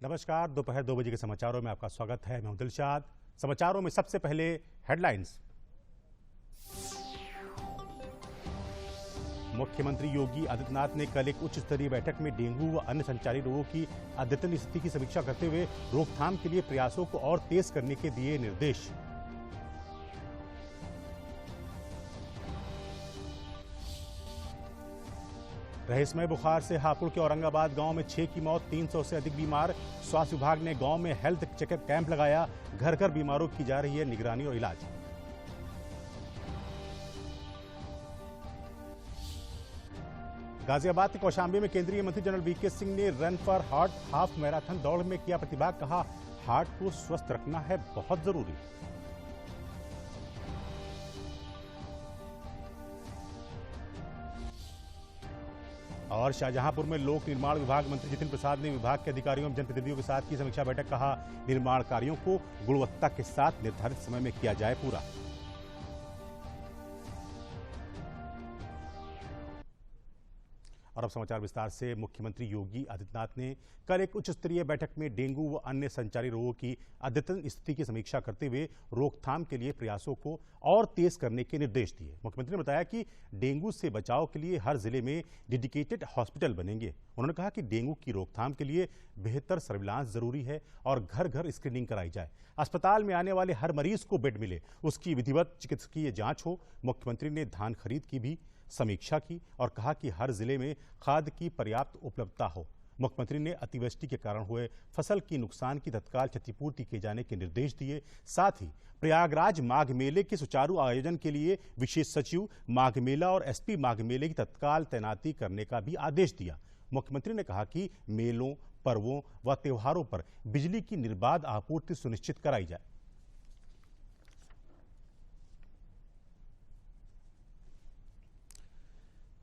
नमस्कार, दोपहर 2 बजे के समाचारों में आपका स्वागत है। मैं हूं दिलशाद। समाचारों में सबसे पहले हेडलाइंस। मुख्यमंत्री योगी आदित्यनाथ ने कल एक उच्च स्तरीय बैठक में डेंगू व अन्य संचारी रोगों की अद्यतन स्थिति की समीक्षा करते हुए रोकथाम के लिए प्रयासों को और तेज करने के दिए निर्देश। रहस्यमय बुखार से हापुड़ के औरंगाबाद गांव में 6 की मौत, 300 से अधिक बीमार। स्वास्थ्य विभाग ने गांव में हेल्थ चेकअप कैंप लगाया। घर घर बीमारों की जा रही है निगरानी और इलाज। गाजियाबाद के कौशाम्बी में केंद्रीय मंत्री जनरल वीके सिंह ने run for heart half marathon दौड़ में किया प्रतिभाग। कहा, हार्ट को स्वस्थ रखना है बहुत जरूरी। और शाहजहांपुर में लोक निर्माण विभाग मंत्री जितिन प्रसाद ने विभाग के अधिकारियों एवं जनप्रतिनिधियों के साथ की समीक्षा बैठक। कहा, निर्माण कार्यों को गुणवत्ता के साथ निर्धारित समय में किया जाए पूरा। और अब समाचार विस्तार से। मुख्यमंत्री योगी आदित्यनाथ ने कल एक उच्च स्तरीय बैठक में डेंगू व अन्य संचारी रोगों की अद्यतन स्थिति की समीक्षा करते हुए रोकथाम के लिए प्रयासों को और तेज करने के निर्देश दिए। मुख्यमंत्री ने बताया कि डेंगू से बचाव के लिए हर जिले में डेडिकेटेड हॉस्पिटल बनेंगे। उन्होंने कहा कि डेंगू की रोकथाम के लिए बेहतर सर्विलांस जरूरी है और घर घर स्क्रीनिंग कराई जाए। अस्पताल में आने वाले हर मरीज को बेड मिले, उसकी विधिवत चिकित्सकीय जांच हो। मुख्यमंत्री ने धान खरीद की भी समीक्षा की और कहा कि हर जिले में खाद की पर्याप्त उपलब्धता हो। मुख्यमंत्री ने अतिवृष्टि के कारण हुए फसल की नुकसान की तत्काल क्षतिपूर्ति किए जाने के निर्देश दिए। साथ ही प्रयागराज माघ मेले के सुचारू आयोजन के लिए विशेष सचिव माघ मेला और एसपी माघ मेले की तत्काल तैनाती करने का भी आदेश दिया। मुख्यमंत्री ने कहा कि मेलों, पर्वों व त्योहारों पर बिजली की निर्बाध आपूर्ति सुनिश्चित कराई जाए।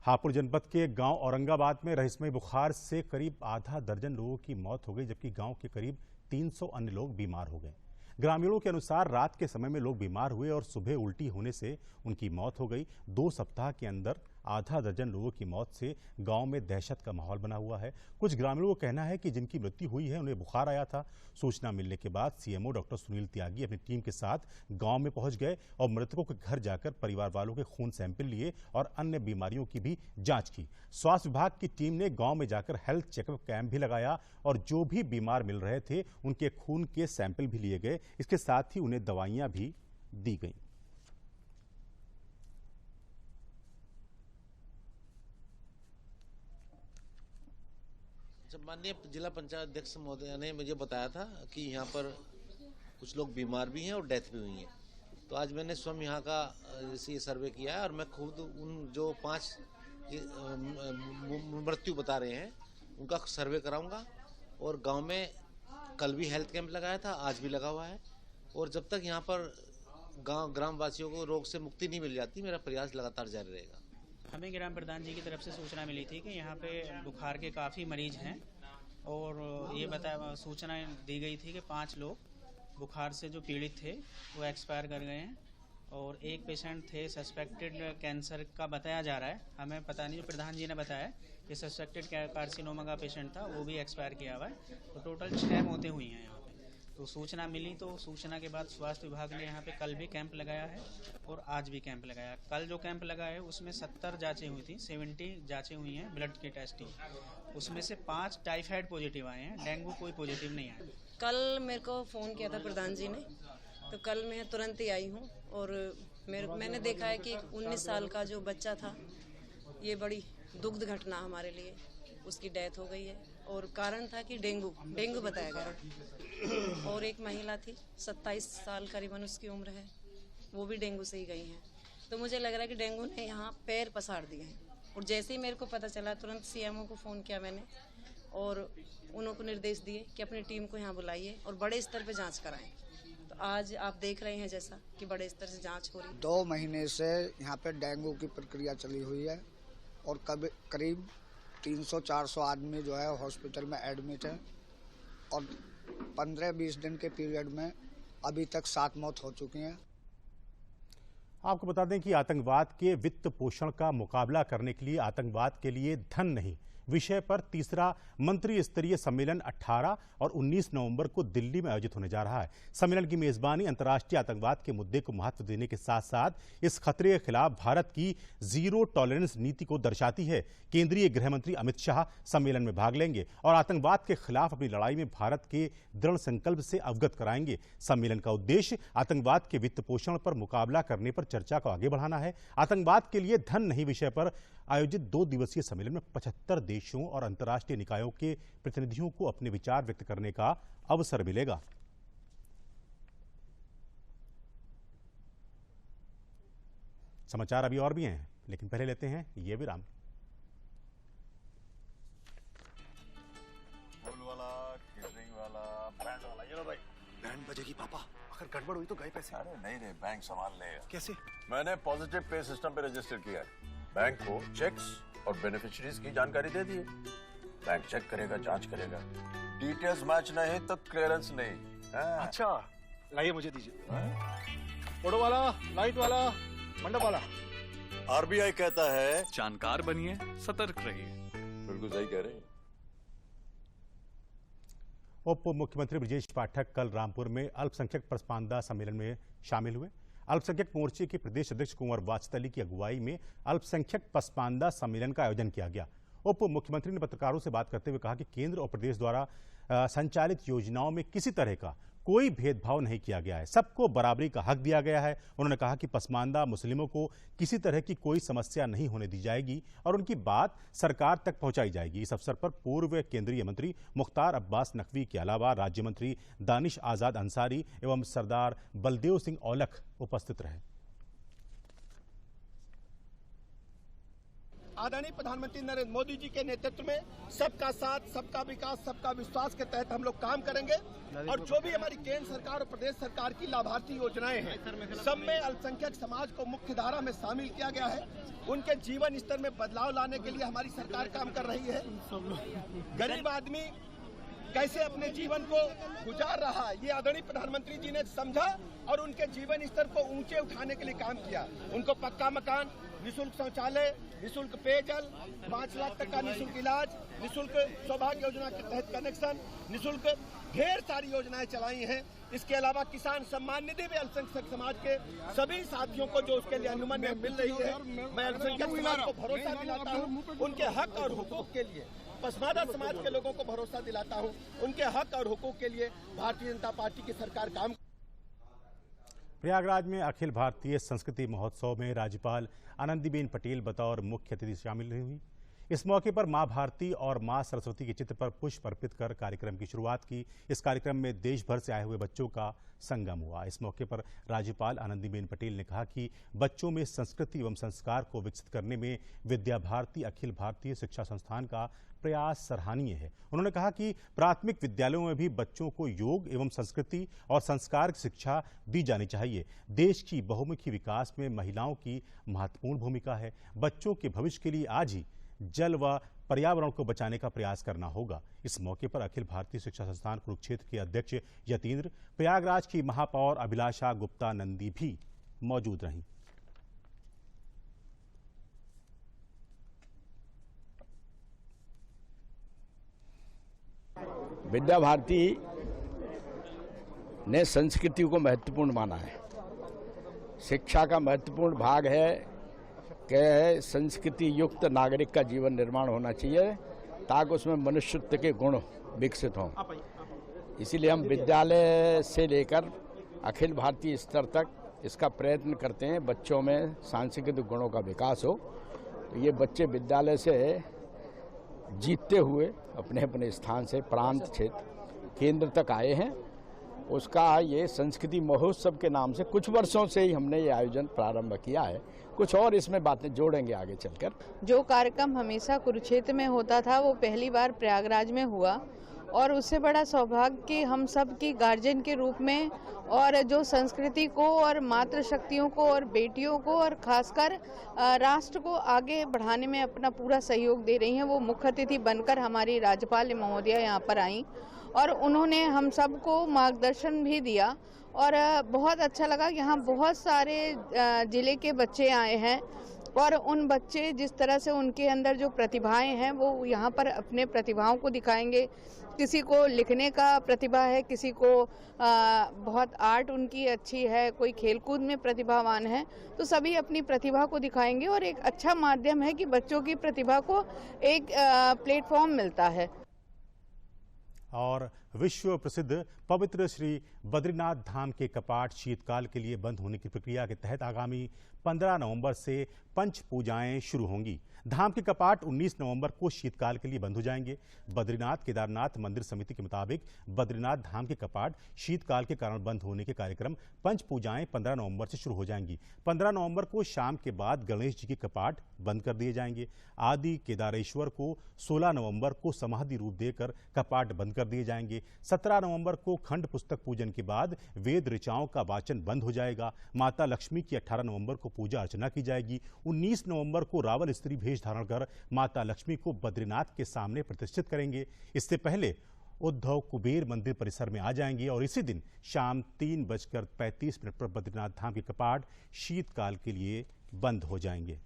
हापुड़ जनपद के गांव औरंगाबाद में रहस्यमय बुखार से करीब आधा दर्जन लोगों की मौत हो गई, जबकि गांव के करीब 300 अन्य लोग बीमार हो गए। ग्रामीणों के अनुसार रात के समय में लोग बीमार हुए और सुबह उल्टी होने से उनकी मौत हो गई। 2 सप्ताह के अंदर आधा दर्जन लोगों की मौत से गांव में दहशत का माहौल बना हुआ है। कुछ ग्रामीणों का कहना है कि जिनकी मृत्यु हुई है उन्हें बुखार आया था। सूचना मिलने के बाद सीएमओ डॉक्टर सुनील त्यागी अपनी टीम के साथ गांव में पहुंच गए और मृतकों के घर जाकर परिवार वालों के खून सैंपल लिए और अन्य बीमारियों की भी जांच की। स्वास्थ्य विभाग की टीम ने गांव में जाकर हेल्थ चेकअप कैंप भी लगाया और जो भी बीमार मिल रहे थे उनके खून के सैंपल भी लिए गए। इसके साथ ही उन्हें दवाइयां भी दी गई। माननीय जिला पंचायत अध्यक्ष महोदय ने मुझे बताया था कि यहाँ पर कुछ लोग बीमार भी हैं और डेथ भी हुई है, तो आज मैंने स्वयं यहाँ का ये सर्वे किया है और मैं खुद उन जो 5 मृत्यु बता रहे हैं उनका सर्वे कराऊंगा। और गांव में कल भी हेल्थ कैंप लगाया था, आज भी लगा हुआ है। और जब तक यहाँ पर ग्रामवासियों को रोग से मुक्ति नहीं मिल जाती, मेरा प्रयास लगातार जारी रहेगा। हमें ग्राम प्रधान जी की तरफ से सूचना मिली थी कि यहाँ पे बुखार के काफ़ी मरीज हैं और ये सूचना दी गई थी कि 5 लोग बुखार से जो पीड़ित थे वो एक्सपायर कर गए हैं और एक पेशेंट थे सस्पेक्टेड कैंसर का बताया जा रहा है। हमें पता नहीं, जो प्रधान जी ने बताया कि सस्पेक्टेड कार्सिनोमा का पेशेंट था, वो भी एक्सपायर किया हुआ है। तो टोटल 6 मौतें हुई हैं यहाँ पे। तो सूचना मिली, तो सूचना के बाद स्वास्थ्य विभाग ने यहाँ पे कल भी कैंप लगाया है और आज भी कैंप लगाया। कल जो कैंप लगा है उसमें 70 जांचें हुई थी, 70 जांचें हुई हैं ब्लड की टेस्टिंग। उसमें से 5 टाइफाइड पॉजिटिव आए हैं, डेंगू कोई पॉजिटिव नहीं आया। कल मेरे को फ़ोन किया था प्रधान जी ने, तो कल मैं तुरंत ही आई हूँ और मैंने देखा है कि 19 साल का जो बच्चा था, ये बड़ी दुखद घटना हमारे लिए, उसकी डेथ हो गई है और कारण था कि डेंगू बताया गया। और एक महिला थी 27 साल करीबन उसकी उम्र है, वो भी डेंगू से ही गई हैं। तो मुझे लग रहा है कि डेंगू ने यहाँ पैर पसार दिए हैं। और जैसे ही मेरे को पता चला, तुरंत सीएमओ को फ़ोन किया मैंने और उनको निर्देश दिए कि अपनी टीम को यहाँ बुलाइए और बड़े स्तर पे जांच कराएं। तो आज आप देख रहे हैं जैसा कि बड़े स्तर से जांच हो रही है। 2 महीने से यहाँ पे डेंगू की प्रक्रिया चली हुई है और करीब 300-400 आदमी जो है हॉस्पिटल में एडमिट है और 15-20 दिन के पीरियड में अभी तक 7 मौत हो चुकी हैं। आपको बता दें कि आतंकवाद के वित्त पोषण का मुकाबला करने के लिए आतंकवाद के लिए धन नहीं विषय पर तीसरा मंत्री स्तरीय सम्मेलन 18 और 19 नवंबर को दिल्ली में आयोजित होने जा रहा है। सम्मेलन की मेजबानी अंतर्राष्ट्रीय आतंकवाद के मुद्दे को महत्व देने के साथ साथ इस खतरे के खिलाफ भारत की जीरो टॉलरेंस नीति को दर्शाती है। केंद्रीय गृह मंत्री अमित शाह सम्मेलन में भाग लेंगे और आतंकवाद के खिलाफ अपनी लड़ाई में भारत के दृढ़ संकल्प से अवगत कराएंगे। सम्मेलन का उद्देश्य आतंकवाद के वित्त पोषण पर मुकाबला करने पर चर्चा को आगे बढ़ाना है। आतंकवाद के लिए धन नहीं विषय पर आयोजित 2 दिवसीय सम्मेलन में 75 देशों और अंतर्राष्ट्रीय निकायों के प्रतिनिधियों को अपने विचार व्यक्त करने का अवसर मिलेगा। समाचार अभी और भी हैं, लेकिन पहले लेते हैं ये विराम। बैंड बजेगी पापा, अगर गड़बड़ हुई तो गए पैसे। अरे नहीं रे, बैंक संभाल लेगा। कैसे? मैंने पॉजिटिव पे सिस्टम पे रजिस्टर किया है। बैंक को चेक्स और बेनिफिशियरीज की जानकारी दे दी है। बैंक चेक करेगा, जांच करेगा, डिटेल्स मैच नहीं तो क्लियरेंस नहीं। अच्छा, लाइए मुझे दीजिए। फोटो वाला, लाइट वाला, मंडप वाला। आरबीआई कहता है जानकार बनिए, सतर्क रहिए। बिल्कुल सही कह रहे हैं। उप मुख्यमंत्री ब्रजेश पाठक कल रामपुर में अल्पसंख्यक पसमानदा सम्मेलन में शामिल हुए। अल्पसंख्यक मोर्चे के प्रदेश अध्यक्ष कुंवर वात्सल्य अली की अगुवाई में अल्पसंख्यक पसमानदा सम्मेलन का आयोजन किया गया। उप मुख्यमंत्री ने पत्रकारों से बात करते हुए कहा कि केंद्र और प्रदेश द्वारा संचालित योजनाओं में किसी तरह का कोई भेदभाव नहीं किया गया है, सबको बराबरी का हक दिया गया है। उन्होंने कहा कि पसमानदा मुस्लिमों को किसी तरह की कोई समस्या नहीं होने दी जाएगी और उनकी बात सरकार तक पहुंचाई जाएगी। इस अवसर पर पूर्व केंद्रीय मंत्री मुख्तार अब्बास नकवी के अलावा राज्य मंत्री दानिश आजाद अंसारी एवं सरदार बलदेव सिंह औलख उपस्थित रहे। आदरणीय प्रधानमंत्री नरेंद्र मोदी जी के नेतृत्व में सबका साथ, सबका विकास, सबका विश्वास के तहत हम लोग काम करेंगे और जो भी हमारी केंद्र सरकार और प्रदेश सरकार की लाभार्थी योजनाएं हैं, सब में अल्पसंख्यक समाज को मुख्य धारा में शामिल किया गया है। उनके जीवन स्तर में बदलाव लाने के लिए हमारी सरकार काम कर रही है। गरीब आदमी कैसे अपने जीवन को गुजार रहा है, ये आदरणीय प्रधानमंत्री जी ने समझा और उनके जीवन स्तर को ऊंचे उठाने के लिए काम किया। उनको पक्का मकान, निःशुल्क शौचालय, निःशुल्क पेयजल, 5 लाख तक का निःशुल्क इलाज, निःशुल्क सौभाग्य योजना के तहत कनेक्शन, निःशुल्क ढेर सारी योजनाएं चलाई हैं। इसके अलावा किसान सम्मान निधि भी अल्पसंख्यक समाज के सभी साथियों को जो उसके लिए अनुमति मिल रही है। मैं अल्पसंख्यक समाज को भरोसा दिलाता हूँ उनके हक और हुकूक के लिए। पसमानदा समाज के लोगों को भरोसा दिलाता हूँ उनके हक और हुकूक के लिए भारतीय जनता पार्टी की सरकार काम। प्रयागराज में अखिल भारतीय संस्कृति महोत्सव में राज्यपाल आनंदीबेन पटेल बतौर मुख्य अतिथि शामिल हुई। इस मौके पर मां भारती और मां सरस्वती के चित्र पर पुष्प अर्पित कर कार्यक्रम की शुरुआत की। इस कार्यक्रम में देश भर से आए हुए बच्चों का संगम हुआ। इस मौके पर राज्यपाल आनंदीबेन पटेल ने कहा कि बच्चों में संस्कृति एवं संस्कार को विकसित करने में विद्या भारती अखिल भारतीय शिक्षा संस्थान का प्रयास सराहनीय है। उन्होंने कहा कि प्राथमिक विद्यालयों में भी बच्चों को योग एवं संस्कृति और संस्कार की शिक्षा दी जानी चाहिए। देश की बहुमुखी विकास में महिलाओं की महत्वपूर्ण भूमिका है। बच्चों के भविष्य के लिए आज ही जल व पर्यावरण को बचाने का प्रयास करना होगा। इस मौके पर अखिल भारतीय शिक्षा संस्थान कुरुक्षेत्र के अध्यक्ष यतीन्द्र, प्रयागराज की महापौर अभिलाषा गुप्ता नंदी भी मौजूद रहीं। विद्या भारती ने संस्कृति को महत्वपूर्ण माना है। शिक्षा का महत्वपूर्ण भाग है कि संस्कृति युक्त नागरिक का जीवन निर्माण होना चाहिए ताकि उसमें मनुष्यत्व के गुण विकसित हों। इसीलिए हम विद्यालय से लेकर अखिल भारतीय स्तर तक इसका प्रयत्न करते हैं बच्चों में सांस्कृतिक गुणों का विकास हो। तो ये बच्चे विद्यालय से जीतते हुए अपने अपने स्थान से प्रांत क्षेत्र केंद्र तक आए हैं। उसका ये संस्कृति महोत्सव के नाम से कुछ वर्षों से ही हमने ये आयोजन प्रारंभ किया है। कुछ और इसमें बातें जोड़ेंगे आगे चलकर। जो कार्यक्रम हमेशा कुरुक्षेत्र में होता था वो पहली बार प्रयागराज में हुआ और उससे बड़ा सौभाग्य कि हम सब की गार्जियन के रूप में और जो संस्कृति को और मातृशक्तियों को और बेटियों को और खासकर राष्ट्र को आगे बढ़ाने में अपना पूरा सहयोग दे रही हैं, वो मुख्य अतिथि बनकर हमारी राज्यपाल महोदया यहाँ पर आई और उन्होंने हम सबको मार्गदर्शन भी दिया और बहुत अच्छा लगा। यहाँ बहुत सारे जिले के बच्चे आए हैं और उन बच्चे जिस तरह से उनके अंदर जो प्रतिभाएं हैं वो यहाँ पर अपने प्रतिभाओं को दिखाएंगे। किसी को लिखने का प्रतिभा है, किसी को बहुत आर्ट उनकी अच्छी है, कोई खेलकूद में प्रतिभावान है, तो सभी अपनी प्रतिभा को दिखाएंगे और एक अच्छा माध्यम है कि बच्चों की प्रतिभा को एक प्लेटफॉर्म मिलता है। और विश्व प्रसिद्ध पवित्र श्री बद्रीनाथ धाम के कपाट शीतकाल के लिए बंद होने की प्रक्रिया के तहत आगामी 15 नवंबर से पंच पूजाएं शुरू होंगी। धाम के कपाट 19 नवंबर को शीतकाल के लिए बंद हो जाएंगे। बद्रीनाथ केदारनाथ मंदिर समिति के मुताबिक बद्रीनाथ धाम के कपाट शीतकाल के कारण बंद होने के कार्यक्रम पंच पूजाएं 15 नवंबर से शुरू हो जाएंगी। 15 नवंबर को शाम के बाद गणेश जी के कपाट बंद कर दिए जाएंगे। आदि केदारेश्वर को 16 नवंबर को समाधि रूप देकर कपाट बंद कर दिए जाएंगे। 17 नवंबर को खंड पुस्तक पूजन के बाद वेद ऋचाओं का वाचन बंद हो जाएगा। माता लक्ष्मी की 18 नवंबर को पूजा अर्चना की जाएगी। 19 नवंबर को रावल स्त्री भेष धारण कर माता लक्ष्मी को बद्रीनाथ के सामने प्रतिष्ठित करेंगे। इससे पहले उद्धव कुबेर मंदिर परिसर में आ जाएंगे और इसी दिन शाम 3:35 पर बद्रीनाथ धाम के कपाट शीतकाल के लिए बंद हो जाएंगे।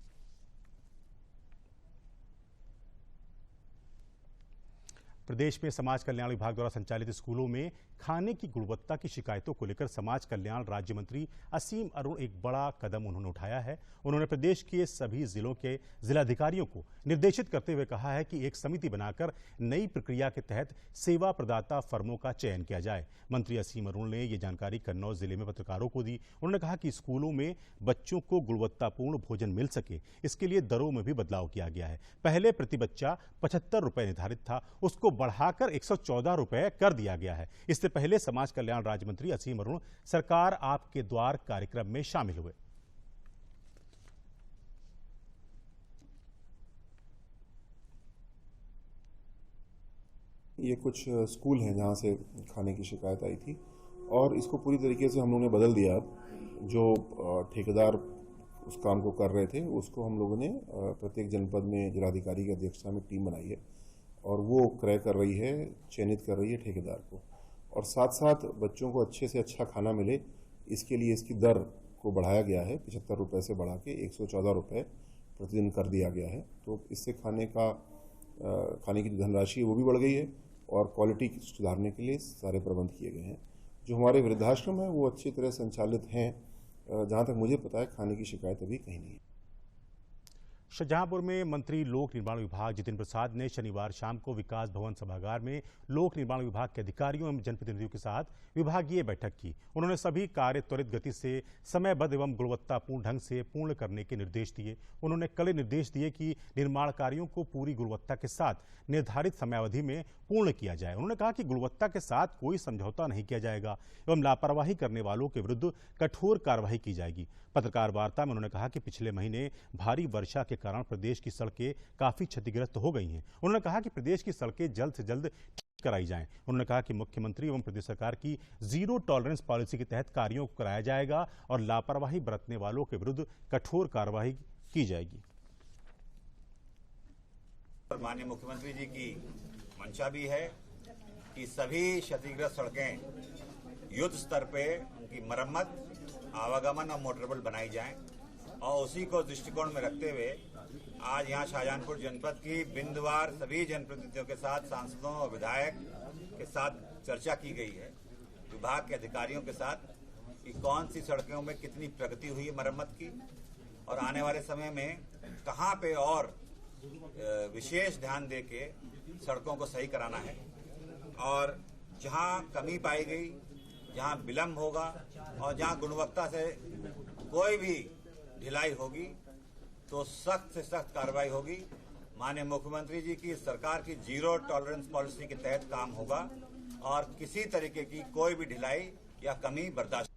प्रदेश में समाज कल्याण विभाग द्वारा संचालित स्कूलों में खाने की गुणवत्ता की शिकायतों को लेकर समाज कल्याण राज्य मंत्री असीम अरुण एक बड़ा कदम उन्होंने उठाया है। उन्होंने प्रदेश के सभी जिलों के जिलाधिकारियों को निर्देशित करते हुए कहा है कि एक समिति बनाकर नई प्रक्रिया के तहत सेवा प्रदाता फर्मों का चयन किया जाए। मंत्री असीम अरुण ने ये जानकारी कन्नौज जिले में पत्रकारों को दी। उन्होंने कहा कि स्कूलों में बच्चों को गुणवत्तापूर्ण भोजन मिल सके, इसके लिए दरों में भी बदलाव किया गया है। पहले प्रति बच्चा 75 रुपए निर्धारित था, उसको बढ़ाकर 114 रुपए कर दिया गया है। इससे पहले समाज कल्याण राज्य मंत्री असीम अरुण सरकार आपके द्वार कार्यक्रम में शामिल हुए। ये कुछ स्कूल हैं जहाँ से खाने की शिकायत आई थी और इसको पूरी तरीके से हम लोगों ने बदल दिया। जो ठेकेदार उस काम को कर रहे थे उसको हम लोगों ने प्रत्येक जनपद में जिलाधिकारी की अध्यक्षता में टीम बनाई है और वो क्रय कर रही है, चयनित कर रही है ठेकेदार को, और साथ साथ बच्चों को अच्छे से अच्छा खाना मिले इसके लिए इसकी दर को बढ़ाया गया है। 75 रुपये से बढ़ा के 114 रुपये प्रतिदिन कर दिया गया है। तो इससे खाने की धनराशि वो भी बढ़ गई है और क्वालिटी सुधारने के लिए सारे प्रबंध किए गए हैं। जो हमारे वृद्धाश्रम है वो अच्छी तरह संचालित हैं। जहाँ तक मुझे पता है खाने की शिकायत अभी कहीं नहीं है। शाहजहांपुर में मंत्री लोक निर्माण विभाग जितिन प्रसाद ने शनिवार शाम को विकास भवन सभागार में लोक निर्माण विभाग के अधिकारियों एवं जनप्रतिनिधियों के साथ विभागीय बैठक की। उन्होंने सभी कार्य त्वरित गति से समयबद्ध एवं गुणवत्तापूर्ण ढंग से पूर्ण करने के निर्देश दिए। उन्होंने कड़े निर्देश दिए कि निर्माण कार्यों को पूरी गुणवत्ता के साथ निर्धारित समयावधि में पूर्ण किया जाए। उन्होंने कहा कि गुणवत्ता के साथ कोई समझौता नहीं किया जाएगा एवं लापरवाही करने वालों के विरुद्ध कठोर कार्रवाई की जाएगी। पत्रकार वार्ता में उन्होंने कहा कि पिछले महीने भारी वर्षा के कारण प्रदेश की सड़कें काफी क्षतिग्रस्त हो गई हैं। उन्होंने कहा कि प्रदेश की सड़कें जल्द से जल्द ठीक कराई जाएं। उन्होंने कहा कि मुख्यमंत्री एवं प्रदेश सरकार की जीरो टॉलरेंस पॉलिसी के तहत कार्यों को कराया जाएगा और लापरवाही बरतने वालों के विरुद्ध कठोर कार्रवाई की जाएगी। माननीय मुख्यमंत्री जी की मंशा भी है कि सभी क्षतिग्रस्त सड़कें युद्ध स्तर पे उनकी मरम्मत, आवागमन और मोटरेबल बनाई जाएं और उसी को दृष्टिकोण में रखते हुए आज यहाँ शाहजहांपुर जनपद की बिंदवार सभी जनप्रतिनिधियों के साथ, सांसदों और विधायक के साथ चर्चा की गई है, विभाग के अधिकारियों के साथ, कि कौन सी सड़कों में कितनी प्रगति हुई है मरम्मत की और आने वाले समय में कहाँ पे और विशेष ध्यान देके सड़कों को सही कराना है और जहां कमी पाई गई, जहां विलंब होगा और जहां गुणवत्ता से कोई भी ढिलाई होगी तो सख्त से सख्त कार्रवाई होगी। माननीय मुख्यमंत्री जी की सरकार की जीरो टॉलरेंस पॉलिसी के तहत काम होगा और किसी तरीके की कोई भी ढिलाई या कमी बर्दाश्त।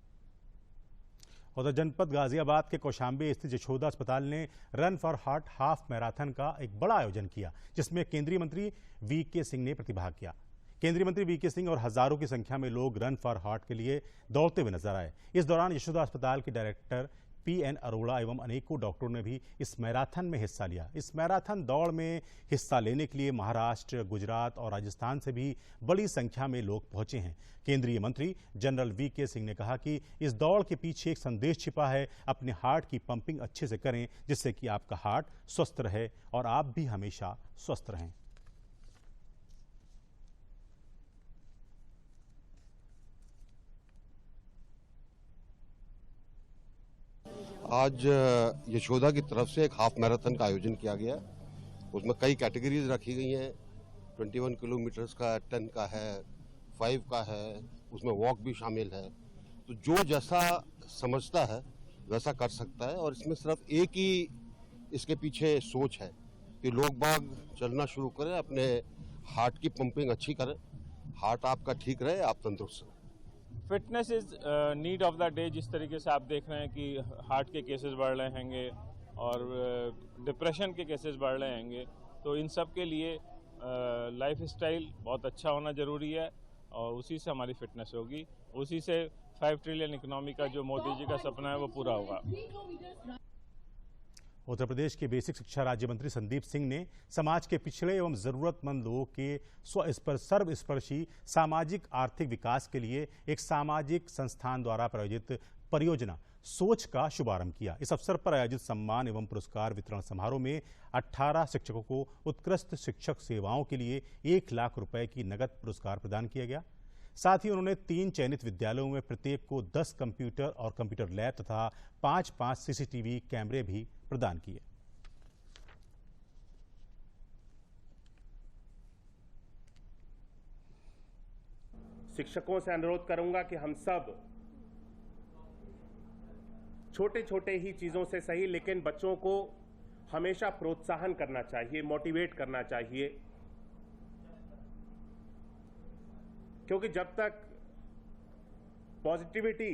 उधर जनपद गाजियाबाद के कौशाम्बी स्थित यशोदा अस्पताल ने run for heart half marathon का एक बड़ा आयोजन किया, जिसमें केंद्रीय मंत्री वीके सिंह ने प्रतिभाग किया। केंद्रीय मंत्री वीके सिंह और हजारों की संख्या में लोग रन फॉर हार्ट के लिए दौड़ते हुए नजर आए। इस दौरान यशोदा अस्पताल के डायरेक्टर पीएन अरोड़ा एवं अनेकों डॉक्टरों ने भी इस मैराथन में हिस्सा लिया। इस मैराथन दौड़ में हिस्सा लेने के लिए महाराष्ट्र, गुजरात और राजस्थान से भी बड़ी संख्या में लोग पहुंचे हैं। केंद्रीय मंत्री जनरल वीके सिंह ने कहा कि इस दौड़ के पीछे एक संदेश छिपा है, अपने हार्ट की पंपिंग अच्छे से करें जिससे कि आपका हार्ट स्वस्थ रहे और आप भी हमेशा स्वस्थ रहें। आज यशोदा की तरफ से एक हाफ मैराथन का आयोजन किया गया। उसमें कई कैटेगरीज रखी गई हैं। 21 किलोमीटर्स का, 10 का है, 5 का है, उसमें वॉक भी शामिल है। तो जो जैसा समझता है वैसा कर सकता है। और इसमें सिर्फ एक ही इसके पीछे सोच है कि लोग बाग चलना शुरू करें, अपने हार्ट की पंपिंग अच्छी करें, हार्ट आपका ठीक रहे, आप तंदुरुस्त रहें। Fitness is need of the day. जिस तरीके से आप देख रहे हैं कि हार्ट के केसेस बढ़ रहे हैंगे और डिप्रेशन के केसेस बढ़ रहे हैंगे, तो इन सब के लिए लाइफ स्टाइल बहुत अच्छा होना ज़रूरी है और उसी से हमारी फिटनेस होगी, उसी से 5 ट्रिलियन इकोनॉमी का जो मोदी जी का सपना है वो पूरा होगा। उत्तर प्रदेश के बेसिक शिक्षा राज्य मंत्री संदीप सिंह ने समाज के पिछड़े एवं जरूरतमंद लोगों के सर्वस्पर्शी सामाजिक आर्थिक विकास के लिए एक सामाजिक संस्थान द्वारा प्रायोजित परियोजना सोच का शुभारंभ किया। इस अवसर पर आयोजित सम्मान एवं पुरस्कार वितरण समारोह में 18 शिक्षकों को उत्कृष्ट शिक्षक सेवाओं के लिए 1 लाख रुपए की नगद पुरस्कार प्रदान किया गया। साथ ही उन्होंने 3 चयनित विद्यालयों में प्रत्येक को 10 कंप्यूटर और कंप्यूटर लैब तथा 5 सीसीटीवी कैमरे भी प्रदान किए। शिक्षकों से अनुरोध करूंगा कि हम सब छोटे छोटे ही चीजों से सही, लेकिन बच्चों को हमेशा प्रोत्साहन करना चाहिए, मोटिवेट करना चाहिए, क्योंकि जब तक पॉजिटिविटी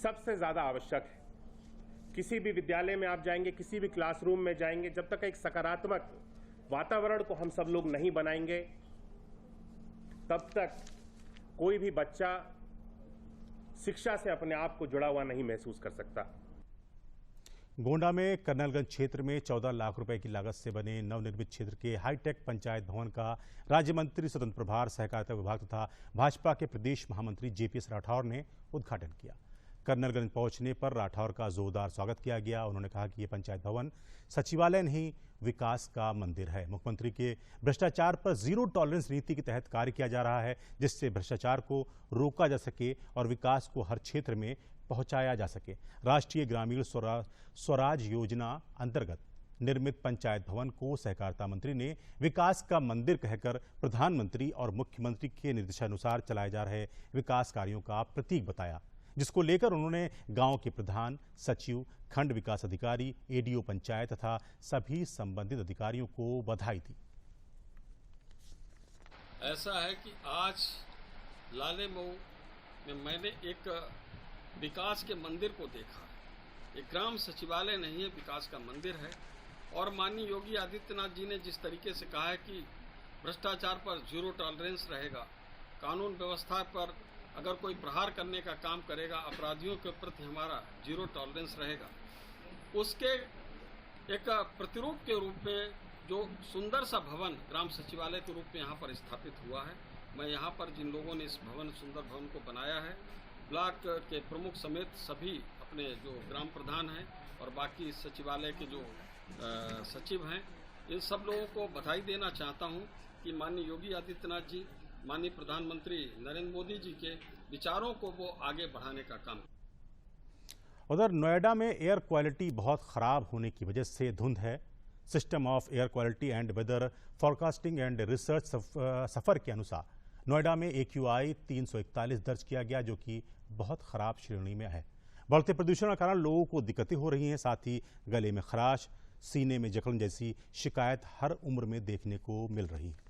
सबसे ज्यादा आवश्यक है, किसी भी विद्यालय में आप जाएंगे, किसी भी क्लासरूम में जाएंगे, जब तक एक सकारात्मक वातावरण को हम सब लोग नहीं बनाएंगे, तब तक कोई भी बच्चा शिक्षा से अपने आप को जुड़ा हुआ नहीं महसूस कर सकता। गोंडा में कर्नलगंज क्षेत्र में 14 लाख रुपए की लागत से बने नवनिर्मित क्षेत्र के हाईटेक पंचायत भवन का राज्य मंत्री स्वतंत्र प्रभार सहकारिता विभाग तथा भाजपा के प्रदेश महामंत्री जेपीएस राठौर ने उद्घाटन किया। कर्नलगंज पहुंचने पर राठौर का जोरदार स्वागत किया गया। उन्होंने कहा कि ये पंचायत भवन सचिवालय नहीं, विकास का मंदिर है। मुख्यमंत्री के भ्रष्टाचार पर जीरो टॉलरेंस नीति के तहत कार्य किया जा रहा है, जिससे भ्रष्टाचार को रोका जा सके और विकास को हर क्षेत्र में पहुंचाया जा सके। राष्ट्रीय ग्रामीण स्वराज योजना अंतर्गत निर्मित पंचायत भवन को सहकारिता मंत्री ने विकास का मंदिर कहकर प्रधानमंत्री और मुख्यमंत्री के निर्देशानुसार चलाए जा रहे विकास कार्यों का प्रतीक बताया, जिसको लेकर उन्होंने गांव के प्रधान, सचिव, खंड विकास अधिकारी, एडीओ पंचायत तथा सभी संबंधित अधिकारियों को बधाई दी। ऐसा है कि आज लालेमऊ में मैंने एक विकास के मंदिर को देखा। एक ग्राम सचिवालय नहीं है, विकास का मंदिर है। और माननीय योगी आदित्यनाथ जी ने जिस तरीके से कहा है कि भ्रष्टाचार पर जीरो टॉलरेंस रहेगा, कानून व्यवस्था पर अगर कोई प्रहार करने का काम करेगा, अपराधियों के प्रति हमारा जीरो टॉलरेंस रहेगा, उसके एक प्रतिरूप के रूप में जो सुंदर सा भवन ग्राम सचिवालय के रूप में यहाँ पर स्थापित हुआ है। मैं यहाँ पर जिन लोगों ने इस सुंदर भवन को बनाया है, ब्लॉक के प्रमुख समेत सभी अपने जो ग्राम प्रधान हैं और बाकी सचिवालय के जो सचिव हैं, इन सब लोगों को बधाई देना चाहता हूं कि माननीय योगी आदित्यनाथ जी, माननीय प्रधानमंत्री नरेंद्र मोदी जी के विचारों को वो आगे बढ़ाने का काम। उधर नोएडा में एयर क्वालिटी बहुत खराब होने की वजह से धुंध है। System of air quality and weather forecasting and research SAFAR के अनुसार नोएडा में AQI 341 दर्ज किया गया, जो कि बहुत खराब श्रेणी में है। बढ़ते प्रदूषण के कारण लोगों को दिक्कतें हो रही हैं, साथ ही गले में खराश, सीने में जकड़न जैसी शिकायत हर उम्र में देखने को मिल रही है।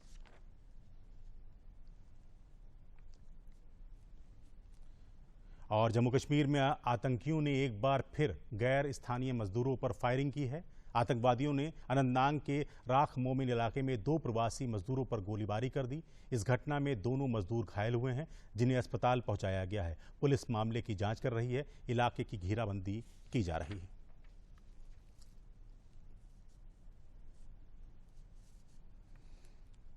और जम्मू कश्मीर में आतंकियों ने एक बार फिर गैर स्थानीय मजदूरों पर फायरिंग की है। आतंकवादियों ने अनंतनाग के राख मोमिन इलाके में 2 प्रवासी मजदूरों पर गोलीबारी कर दी। इस घटना में दोनों मजदूर घायल हुए हैं, जिन्हें अस्पताल पहुंचाया गया है। पुलिस मामले की जांच कर रही है। इलाके की घेराबंदी की जा रही है।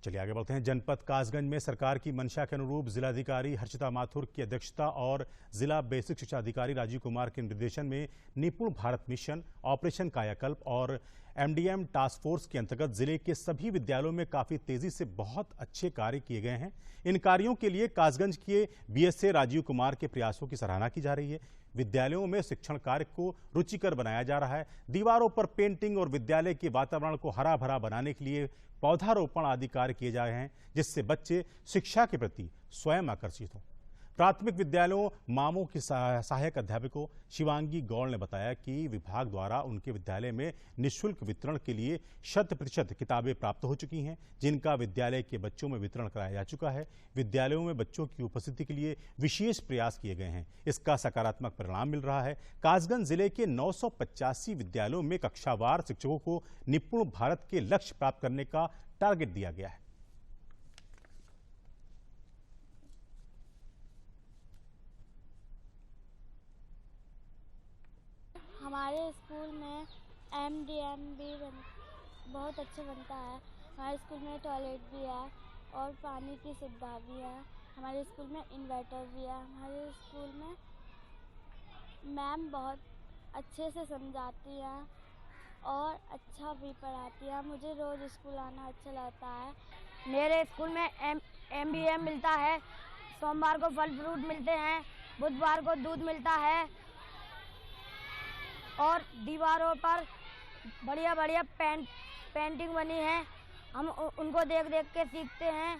चलिए आगे बढ़ते हैं। जनपद कासगंज में सरकार की मंशा के अनुरूप जिलाधिकारी हर्षिता माथुर की अध्यक्षता और जिला बेसिक शिक्षा अधिकारी राजीव कुमार के निर्देशन में निपुण भारत मिशन, ऑपरेशन कायाकल्प और एमडीएम टास्क फोर्स के अंतर्गत जिले के सभी विद्यालयों में काफी तेजी से बहुत अच्छे कार्य किए गए हैं। इन कार्यों के लिए कासगंज के बीएसए राजीव कुमार के प्रयासों की सराहना की जा रही है। विद्यालयों में शिक्षण कार्य को रुचिकर बनाया जा रहा है। दीवारों पर पेंटिंग और विद्यालय के वातावरण को हरा भरा बनाने के लिए पौधारोपण आदि कार्य किए जा रहे हैं, जिससे बच्चे शिक्षा के प्रति स्वयं आकर्षित हों। प्राथमिक विद्यालयों मामू की सहायक अध्यापकों शिवांगी गौड़ ने बताया कि विभाग द्वारा उनके विद्यालय में निःशुल्क वितरण के लिए 100% किताबें प्राप्त हो चुकी हैं, जिनका विद्यालय के बच्चों में वितरण कराया जा चुका है। विद्यालयों में बच्चों की उपस्थिति के लिए विशेष प्रयास किए गए हैं। इसका सकारात्मक परिणाम मिल रहा है। कासगंज जिले के 985 विद्यालयों में कक्षावार शिक्षकों को निपुण भारत के लक्ष्य प्राप्त करने का टारगेट दिया गया है। हमारे स्कूल में एमडीएम भी बहुत अच्छा बनता है। हमारे स्कूल में टॉयलेट भी है और पानी की सुविधा भी है। हमारे स्कूल में इन्वर्टर भी है। हमारे स्कूल में मैम बहुत अच्छे से समझाती हैं और अच्छा भी पढ़ाती है। मुझे रोज़ स्कूल आना अच्छा लगता है। मेरे स्कूल में एमडीएम मिलता है। सोमवार को फल फ्रूट मिलते हैं, बुधवार को दूध मिलता है और दीवारों पर बढ़िया बढ़िया पेंटिंग बनी है। हम उनको देख देख के सीखते हैं।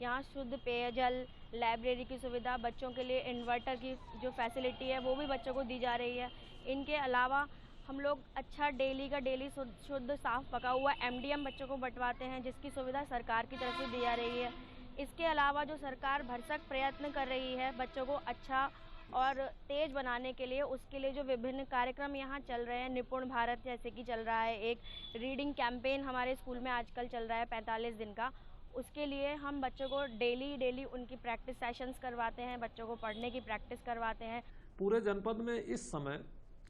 यहाँ शुद्ध पेयजल, लाइब्रेरी की सुविधा, बच्चों के लिए इन्वर्टर की जो फैसिलिटी है वो भी बच्चों को दी जा रही है। इनके अलावा हम लोग अच्छा डेली शुद्ध साफ पका हुआ एमडीएम बच्चों को बंटवाते हैं, जिसकी सुविधा सरकार की तरफ से दी जा रही है। इसके अलावा जो सरकार भरसक प्रयत्न कर रही है बच्चों को अच्छा और तेज बनाने के लिए, उसके लिए जो विभिन्न कार्यक्रम यहाँ चल रहे हैं, निपुण भारत जैसे कि चल रहा है, एक रीडिंग कैंपेन हमारे स्कूल में आजकल चल रहा है 45 दिन का। उसके लिए हम बच्चों को डेली उनकी प्रैक्टिस सेशंस करवाते हैं, बच्चों को पढ़ने की प्रैक्टिस करवाते हैं। पूरे जनपद में इस समय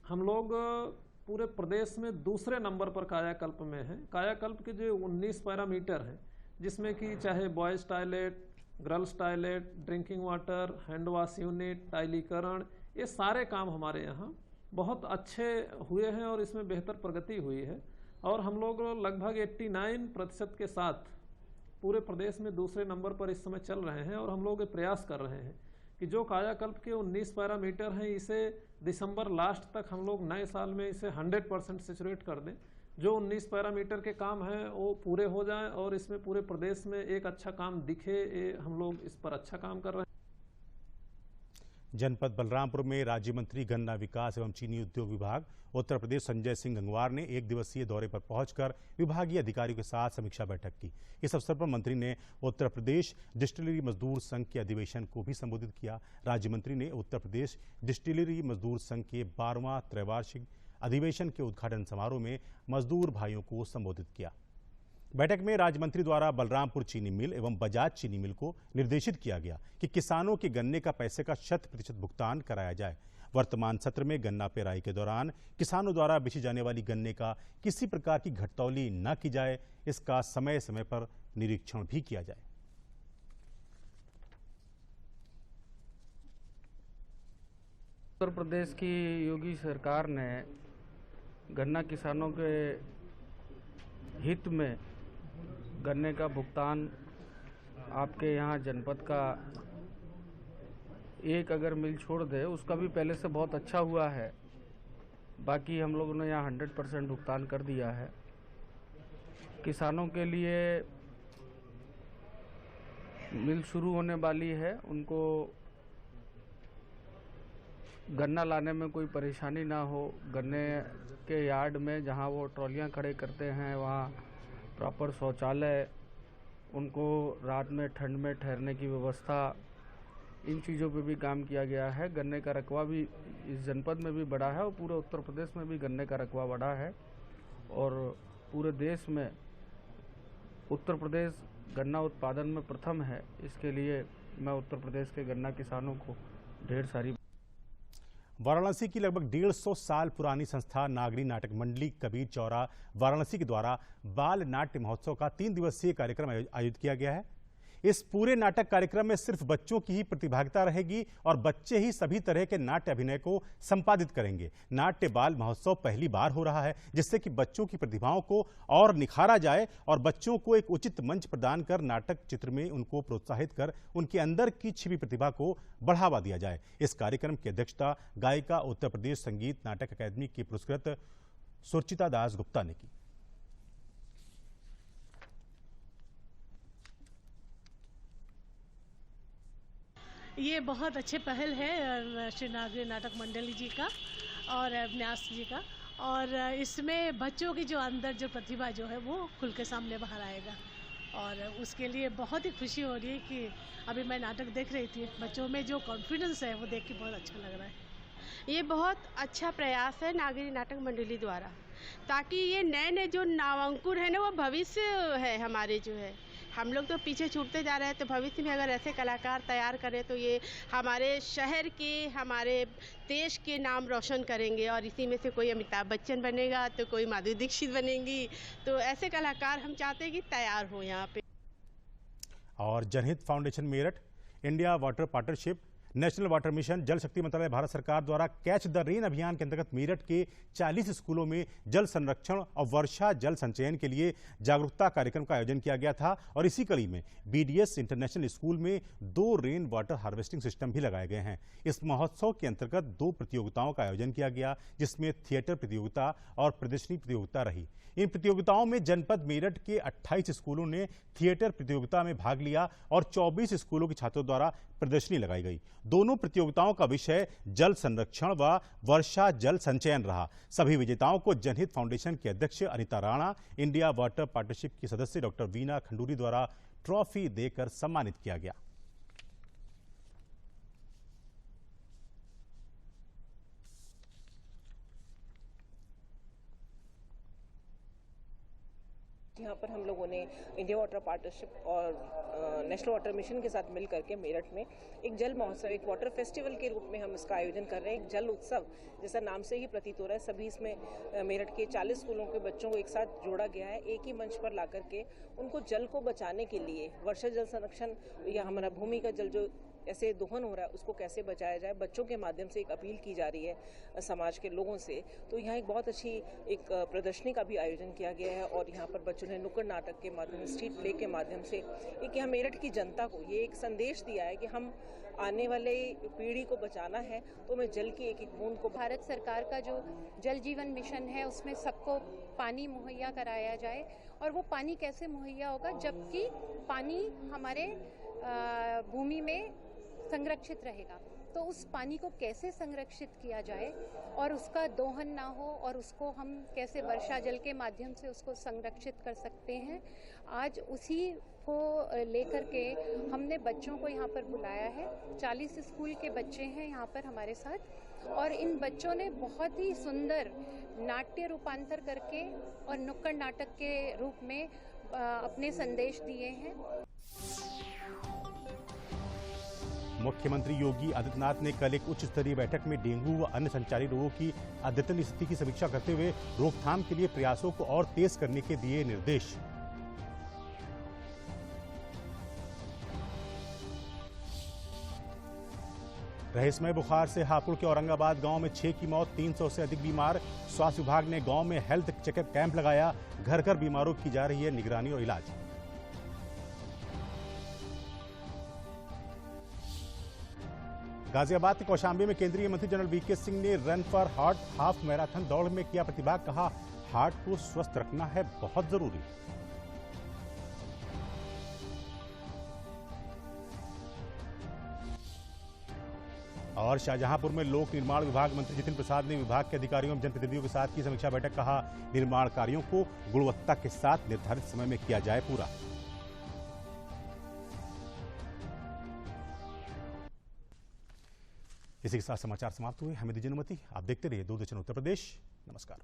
हम लोग पूरे प्रदेश में दूसरे नंबर पर कायाकल्प में हैं। कायाकल्प के जो 19 पैरामीटर हैं, जिसमें कि चाहे boys toilet, girls toilet, drinking water, hand wash unit, टाइलीकरण, ये सारे काम हमारे यहाँ बहुत अच्छे हुए हैं और इसमें बेहतर प्रगति हुई है। और हम लोग लगभग 89% के साथ पूरे प्रदेश में दूसरे नंबर पर इस समय चल रहे हैं। और हम लोग प्रयास कर रहे हैं कि जो कायाकल्प के 19 पैरामीटर हैं, इसे दिसंबर लास्ट तक हम लोग नए साल में इसे 100% सैचुरेट कर दें। जो 19 पैरामीटर के काम हैं वो पूरे हो जाएं और इसमें पूरे प्रदेश में एक अच्छा काम दिखे, हम लोग इस पर अच्छा काम कर रहे हैं। जनपद बलरामपुर में राज्य मंत्री गन्ना विकास एवं चीनी उद्योग विभाग उत्तर प्रदेश संजय सिंह गंगवार ने 1 दिवसीय दौरे पर पहुंचकर विभागीय अधिकारियों के साथ समीक्षा बैठक की। इस अवसर पर मंत्री ने उत्तर प्रदेश डिस्टिलरी मजदूर संघ के अधिवेशन को भी संबोधित किया। राज्य मंत्री ने उत्तर प्रदेश डिस्टिलरी मजदूर संघ के 12वां त्रैवार्षिक अधिवेशन के उद्घाटन समारोह में मजदूर भाइयों को संबोधित किया। बैठक में राज्य मंत्री द्वारा बलरामपुर चीनी मिल एवं बजाज चीनी मिल को निर्देशित किया गया कि किसानों के गन्ने का पैसे का 100% भुगतान कराया जाए। वर्तमान सत्र में गन्ना पेराई के दौरान किसानों द्वारा बेची जाने वाली गन्ने का किसी प्रकार की घटतौली न की जाए, इसका समय समय पर निरीक्षण भी किया जाए। उत्तर प्रदेश की योगी सरकार ने गन्ना किसानों के हित में गन्ने का भुगतान आपके यहाँ जनपद का एक अगर मिल छोड़ दे उसका भी पहले से बहुत अच्छा हुआ है। बाकी हम लोगों ने यहाँ 100% भुगतान कर दिया है। किसानों के लिए मिल शुरू होने वाली है, उनको गन्ना लाने में कोई परेशानी ना हो। गन्ने के यार्ड में जहाँ वो ट्रॉलियाँ खड़े करते हैं वहाँ प्रॉपर शौचालय, उनको रात में ठंड में ठहरने की व्यवस्था, इन चीज़ों पे भी काम किया गया है। गन्ने का रकबा भी इस जनपद में भी बढ़ा है और पूरे उत्तर प्रदेश में भी गन्ने का रकबा बढ़ा है। और पूरे देश में उत्तर प्रदेश गन्ना उत्पादन में प्रथम है। इसके लिए मैं उत्तर प्रदेश के गन्ना किसानों को ढेर सारी। वाराणसी की लगभग 150 साल पुरानी संस्था नागरी नाटक मंडली कबीर चौरा वाराणसी के द्वारा बाल नाट्य महोत्सव का 3 दिवसीय कार्यक्रम आयोजित किया गया है। इस पूरे नाटक कार्यक्रम में सिर्फ बच्चों की ही प्रतिभागिता रहेगी और बच्चे ही सभी तरह के नाट्य अभिनय को संपादित करेंगे। नाट्य बाल महोत्सव पहली बार हो रहा है, जिससे कि बच्चों की प्रतिभाओं को और निखारा जाए और बच्चों को एक उचित मंच प्रदान कर नाटक चित्र में उनको प्रोत्साहित कर उनके अंदर की छिपी प्रतिभा को बढ़ावा दिया जाए। इस कार्यक्रम की अध्यक्षता गायिका उत्तर प्रदेश संगीत नाटक अकादमी की पुरस्कृत सुरचिता दास गुप्ता ने की। ये बहुत अच्छे पहल है श्री नागरी नाटक मंडली जी का और न्यास जी का, और इसमें बच्चों की जो अंदर जो प्रतिभा जो है वो खुल के सामने बाहर आएगा, और उसके लिए बहुत ही खुशी हो रही है कि अभी मैं नाटक देख रही थी, बच्चों में जो कॉन्फिडेंस है वो देख के बहुत अच्छा लग रहा है। ये बहुत अच्छा प्रयास है नागरी नाटक मंडली द्वारा, ताकि ये नए नए जो नामांकुर है ना वो भविष्य है हमारे, जो है हम लोग तो पीछे छूटते जा रहे हैं, तो भविष्य में अगर ऐसे कलाकार तैयार करें तो ये हमारे शहर के, हमारे देश के नाम रोशन करेंगे, और इसी में से कोई अमिताभ बच्चन बनेगा तो कोई माधुरी दीक्षित बनेगी, तो ऐसे कलाकार हम चाहते हैं कि तैयार हो यहाँ पे। और जनहित foundation Meerut, India water partnership, national water mission, जल शक्ति मंत्रालय भारत सरकार द्वारा कैच द रेन अभियान के अंतर्गत मेरठ के 40 स्कूलों में जल संरक्षण और वर्षा जल संचयन के लिए जागरूकता कार्यक्रम का आयोजन किया गया था। और इसी कड़ी में बीडीएस इंटरनेशनल स्कूल में 2 रेन वाटर हार्वेस्टिंग सिस्टम भी लगाए गए हैं। इस महोत्सव के अंतर्गत 2 प्रतियोगिताओं का आयोजन किया गया, जिसमें थिएटर प्रतियोगिता और प्रदर्शनी प्रतियोगिता रही। इन प्रतियोगिताओं में जनपद मेरठ के 28 स्कूलों ने थिएटर प्रतियोगिता में भाग लिया और 24 स्कूलों के छात्रों द्वारा प्रदर्शनी लगाई गई। दोनों प्रतियोगिताओं का विषय जल संरक्षण व वर्षा जल संचयन रहा। सभी विजेताओं को जनहित फाउंडेशन के अध्यक्ष Anita Rana, India water partnership की सदस्य डॉक्टर वीना खंडूरी द्वारा ट्रॉफी देकर सम्मानित किया गया। यहाँ पर हम लोगों ने इंडिया वाटर पार्टनरशिप और नेशनल वाटर मिशन के साथ मिल करके मेरठ में एक जल महोत्सव, एक वाटर फेस्टिवल के रूप में हम इसका आयोजन कर रहे हैं। एक जल उत्सव जैसा नाम से ही प्रतीत हो रहा है। सभी इसमें मेरठ के 40 स्कूलों के बच्चों को एक साथ जोड़ा गया है, एक ही मंच पर ला करके उनको जल को बचाने के लिए, वर्षा जल संरक्षण या हमारा भूमि का जल जो ऐसे दोहन हो रहा है उसको कैसे बचाया जाए, बच्चों के माध्यम से एक अपील की जा रही है समाज के लोगों से। तो यहाँ एक बहुत अच्छी एक प्रदर्शनी का भी आयोजन किया गया है, और यहाँ पर बच्चों ने नुक्कड़ नाटक के माध्यम से, स्ट्रीट प्ले के माध्यम से एक यहाँ मेरठ की जनता को ये एक संदेश दिया है कि हम आने वाले पीढ़ी को बचाना है तो मैं जल की एक एक बूंद को। भारत सरकार का जो जल जीवन मिशन है उसमें सबको पानी मुहैया कराया जाए, और वो पानी कैसे मुहैया होगा जबकि पानी हमारे भूमि में संरक्षित रहेगा। तो उस पानी को कैसे संरक्षित किया जाए और उसका दोहन ना हो, और उसको हम कैसे वर्षा जल के माध्यम से उसको संरक्षित कर सकते हैं, आज उसी को लेकर के हमने बच्चों को यहाँ पर बुलाया है। 40 स्कूल के बच्चे हैं यहाँ पर हमारे साथ, और इन बच्चों ने बहुत ही सुंदर नाट्य रूपांतर करके और नुक्कड़ नाटक के रूप में अपने संदेश दिए हैं। मुख्यमंत्री योगी आदित्यनाथ ने कल एक उच्च स्तरीय बैठक में डेंगू व अन्य संचारी रोगों की अद्यतन स्थिति की समीक्षा करते हुए रोकथाम के लिए प्रयासों को और तेज करने के दिए निर्देश। रहस्यमय बुखार से हापुड़ के औरंगाबाद गांव में 6 की मौत, 300 से अधिक बीमार। स्वास्थ्य विभाग ने गांव में हेल्थ चेकअप कैंप लगाया, घर घर बीमारों की जा रही है निगरानी और इलाज। गाजियाबाद के कौशाम्बी में केंद्रीय मंत्री जनरल वीके सिंह ने run for heart half marathon दौड़ में किया प्रतिभाग, कहा हार्ट को स्वस्थ रखना है बहुत जरूरी। और शाहजहांपुर में लोक निर्माण विभाग मंत्री जितिन प्रसाद ने विभाग के अधिकारियों एवं जनप्रतिनिधियों के साथ की समीक्षा बैठक, कहा निर्माण कार्यों को गुणवत्ता के साथ निर्धारित समय में किया जाए पूरा। इसी के साथ समाचार समाप्त हुए। हमें दीजिए अनुमति, आप देखते रहिए दूरदर्शन उत्तर प्रदेश। नमस्कार।